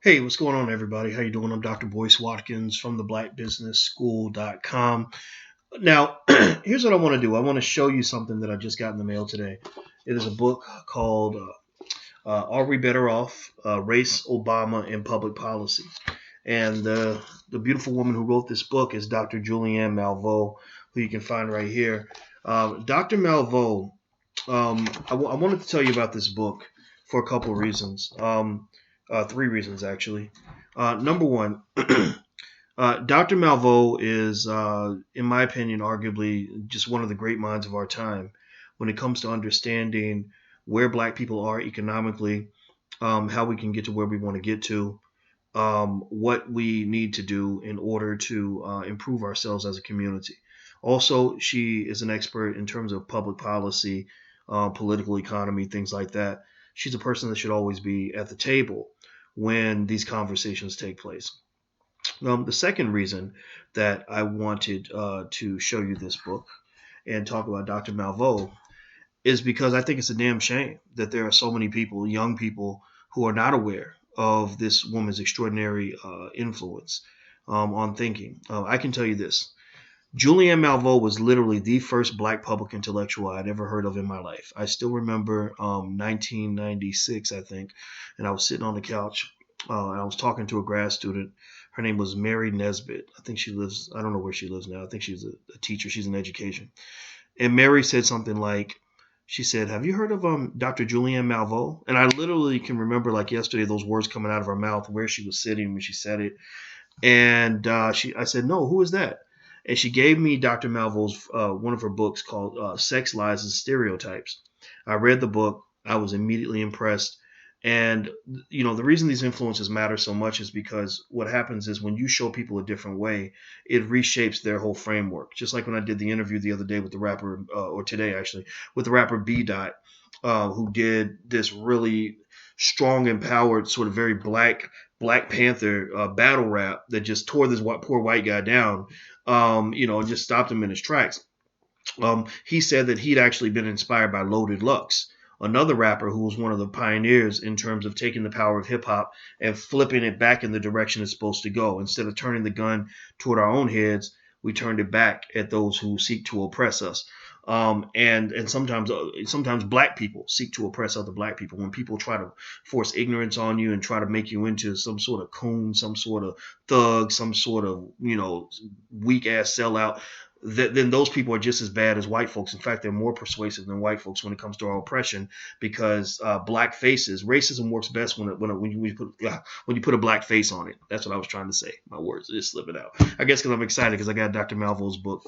Hey, what's going on, everybody? How you doing? I'm Dr. Boyce Watkins from the blackbusinessschool.com. Now, here's what I want to do. I want to show you something that I just got in the mail today. It is a book called Are We Better Off? Race, Obama, and Public Policy. And the beautiful woman who wrote this book is Dr. Julianne Malveaux, who you can find right here. Dr. Malveaux, I wanted to tell you about this book for a couple of reasons. Three reasons, actually. Number one, Dr. Malveaux is, in my opinion, arguably just one of the great minds of our time when it comes to understanding where Black people are economically, how we can get to where we want to get to, what we need to do in order to improve ourselves as a community. Also, she is an expert in terms of public policy, political economy, things like that. She's a person that should always be at the table when these conversations take place. The second reason that I wanted to show you this book and talk about Dr. Malveaux is because I think it's a damn shame that there are so many people, young people, who are not aware of this woman's extraordinary influence on thinking. I can tell you this. Julianne Malveaux was literally the first Black public intellectual I'd ever heard of in my life. I still remember 1996, I think, and I was sitting on the couch and I was talking to a grad student. Her name was Mary Nesbitt. I think she lives, I don't know where she lives now. I think she's a teacher. She's in education. And Mary said something like, she said, "Have you heard of Dr. Julianne Malveaux?" And I literally can remember like yesterday those words coming out of her mouth, where she was sitting when she said it. And I said, "No, who is that?" And she gave me Dr. Malveaux's one of her books called "Sex, Lies, and Stereotypes." I read the book. I was immediately impressed. And the reason these influences matter so much is because what happens is when you show people a different way, it reshapes their whole framework. Just like when I did the interview the other day with the rapper, or today actually, with the rapper B Dot, who did this really strong, empowered, sort of very Black Panther battle rap that just tore this poor white guy down, and just stopped him in his tracks. He said that he'd actually been inspired by Loaded Lux, another rapper who was one of the pioneers in terms of taking the power of hip hop and flipping it back in the direction it's supposed to go. Instead of turning the gun toward our own heads, we turned it back at those who seek to oppress us. And sometimes Black people seek to oppress other Black people. When people try to force ignorance on you and try to make you into some sort of coon, some sort of thug, some sort of weak ass sellout, then those people are just as bad as white folks. In fact, they're more persuasive than white folks when it comes to our oppression, because black faces, racism works best when you put a black face on it. That's what I was trying to say. My words are just slipping out. I guess because I'm excited because I got Dr. Malveaux's book.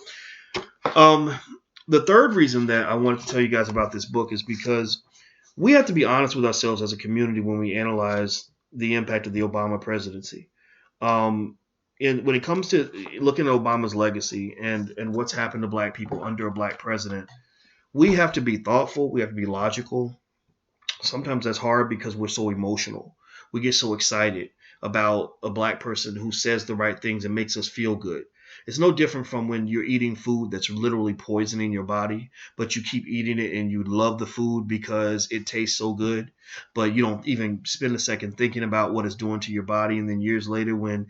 The third reason that I wanted to tell you guys about this book is because we have to be honest with ourselves as a community when we analyze the impact of the Obama presidency. When it comes to looking at Obama's legacy and what's happened to Black people under a Black president, we have to be thoughtful. We have to be logical. Sometimes that's hard because we're so emotional. We get so excited about a Black person who says the right things and makes us feel good. It's no different from when you're eating food that's literally poisoning your body, but you keep eating it and you love the food because it tastes so good, but you don't even spend a second thinking about what it's doing to your body. And then years later, when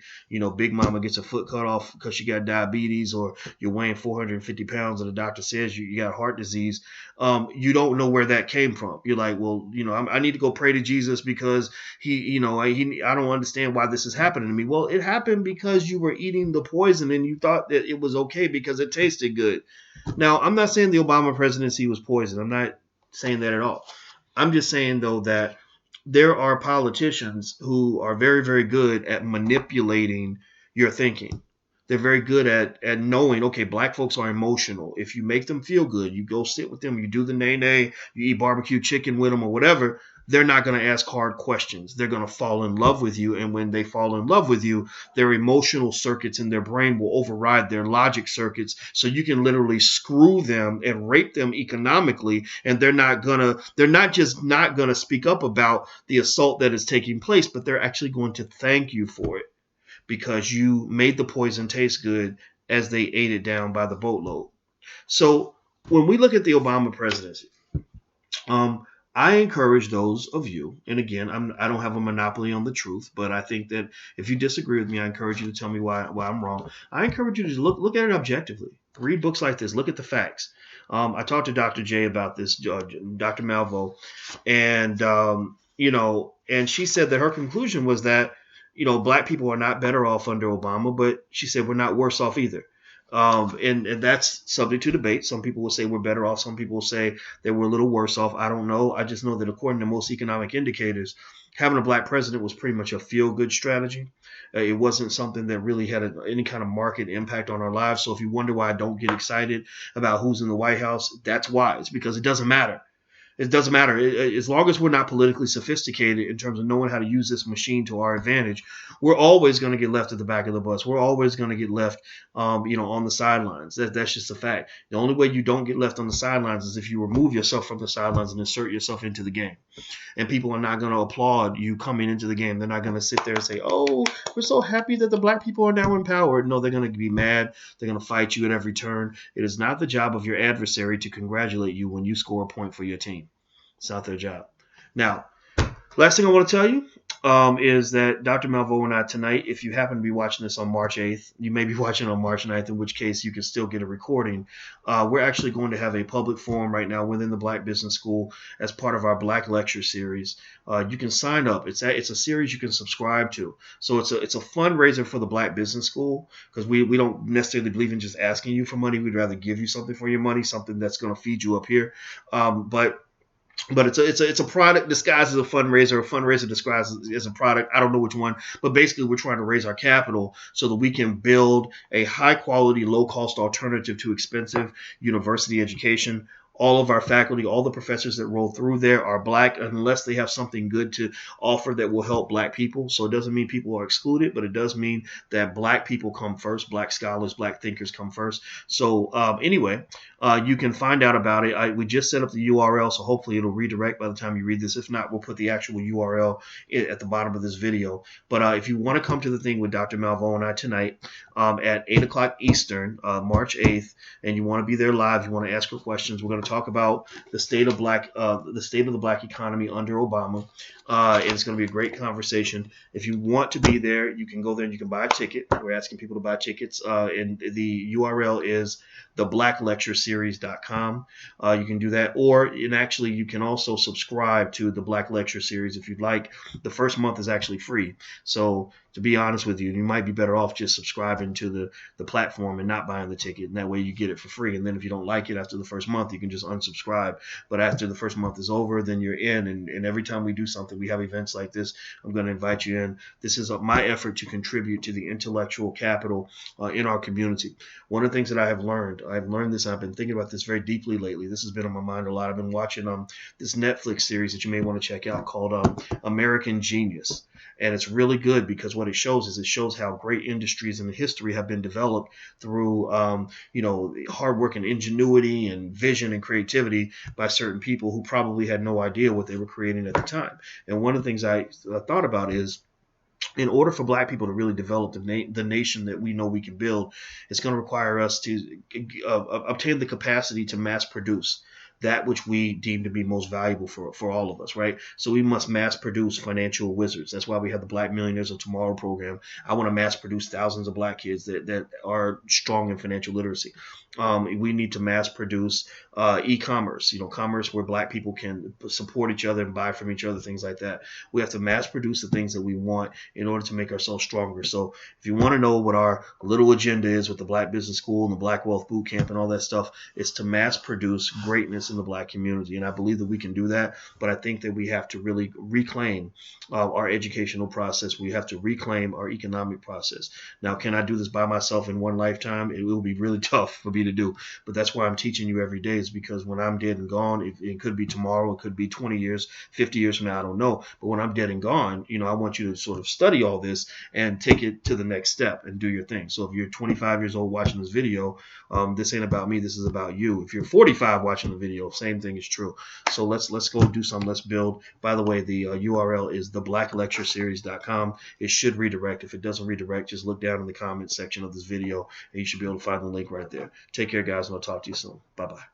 Big Mama gets a foot cut off because she got diabetes, or you're weighing 450 pounds and the doctor says you got heart disease, you don't know where that came from. You're like, well, I need to go pray to Jesus because I don't understand why this is happening to me. Well, it happened because you were eating the poison and you thought that it was okay because it tasted good. Now, I'm not saying the Obama presidency was poison. I'm not saying that at all. I'm just saying, though, that there are politicians who are very, very good at manipulating your thinking. They're very good at knowing, okay, Black folks are emotional. If you make them feel good, you go sit with them, you do the nay, you eat barbecue chicken with them or whatever, they're not going to ask hard questions. They're going to fall in love with you. And when they fall in love with you, their emotional circuits in their brain will override their logic circuits. So you can literally screw them and rape them economically. And they're not just not going to speak up about the assault that is taking place, but they're actually going to thank you for it because you made the poison taste good as they ate it down by the boatload. So when we look at the Obama presidency, I encourage those of you, and again, I don't have a monopoly on the truth, but I think that if you disagree with me, I encourage you to tell me why I'm wrong. I encourage you to look at it objectively. Read books like this. Look at the facts. I talked to Dr. J about this, Dr. Malvo, and and she said that her conclusion was that black people are not better off under Obama, but she said we're not worse off either. And that's subject to debate. Some people will say we're better off. Some people will say that we're a little worse off. I don't know. I just know that according to most economic indicators, having a black president was pretty much a feel-good strategy. It wasn't something that really had any kind of market impact on our lives. So if you wonder why I don't get excited about who's in the White House, that's why. It's because it doesn't matter. It doesn't matter. As long as we're not politically sophisticated in terms of knowing how to use this machine to our advantage, we're always going to get left at the back of the bus. We're always going to get left, on the sidelines. That's just a fact. The only way you don't get left on the sidelines is if you remove yourself from the sidelines and insert yourself into the game. And people are not going to applaud you coming into the game. They're not going to sit there and say, "Oh, we're so happy that the black people are now empowered." No, they're going to be mad. They're going to fight you at every turn. It is not the job of your adversary to congratulate you when you score a point for your team. It's not their job. Now, last thing I want to tell you is that Dr. Malvo and I tonight, if you happen to be watching this on March 8th, you may be watching on March 9th, in which case you can still get a recording. We're actually going to have a public forum right now within the Black Business School as part of our Black Lecture series. You can sign up. It's a series you can subscribe to. So it's a fundraiser for the Black Business School, because we don't necessarily believe in just asking you for money. We'd rather give you something for your money, something that's going to feed you up here. But it's a product disguised as a fundraiser disguised as a product. I don't know which one, but basically we're trying to raise our capital so that we can build a high quality, low cost alternative to expensive university education. All of our faculty, all the professors that roll through there are black, unless they have something good to offer that will help black people. So it doesn't mean people are excluded, but it does mean that black people come first. Black scholars, black thinkers come first. So anyway, you can find out about it. We just set up the URL, so hopefully it'll redirect by the time you read this. If not, we'll put the actual URL at the bottom of this video. But if you want to come to the thing with Dr. Malvo and I tonight at 8 o'clock Eastern, March 8th, and you want to be there live, you want to ask her questions, we're going to talk about the state of the black economy under Obama. And it's going to be a great conversation. If you want to be there, you can go there and you can buy a ticket. We're asking people to buy tickets, and the URL is theblacklectureseries.com. You can do that, and actually you can also subscribe to the Black Lecture Series if you'd like. The first month is actually free. So to be honest with you, you might be better off just subscribing to the platform and not buying the ticket, and that way you get it for free. And then if you don't like it after the first month, you can just unsubscribe. But after the first month is over, then you're in. And every time we do something, we have events like this, I'm going to invite you in. This is my effort to contribute to the intellectual capital in our community. One of the things that I've learned this, and I've been thinking about this very deeply lately. This has been on my mind a lot. I've been watching this Netflix series that you may want to check out called American Genius. And it's really good because what it shows how great industries in the history have been developed through, hard work and ingenuity and vision and creativity by certain people who probably had no idea what they were creating at the time. And one of the things I thought about is, in order for black people to really develop the nation that we know we can build, it's going to require us to obtain the capacity to mass produce that which we deem to be most valuable for all of us, right? So we must mass produce financial wizards. That's why we have the Black Millionaires of Tomorrow program. I want to mass produce thousands of black kids that are strong in financial literacy. We need to mass produce e-commerce, commerce where black people can support each other and buy from each other, things like that. We have to mass produce the things that we want in order to make ourselves stronger. So if you want to know what our little agenda is with the Black Business School and the Black Wealth Boot Camp and all that stuff, it's to mass produce greatness in the black community. And I believe that we can do that, but I think that we have to really reclaim our educational process. We have to reclaim our economic process. Now, can I do this by myself in one lifetime? It will be really tough for me to do, but that's why I'm teaching you every day, is because when I'm dead and gone, it could be tomorrow, it could be 20 years, 50 years from now, I don't know. But when I'm dead and gone, I want you to sort of study all this and take it to the next step and do your thing. So if you're 25 years old watching this video, this ain't about me, this is about you. If you're 45 watching the video, same thing is true. So let's go do something. Let's build. By the way, the URL is theblacklectureseries.com. It should redirect. If it doesn't redirect, just look down in the comments section of this video and you should be able to find the link right there. Take care, guys, and I'll talk to you soon. Bye-bye.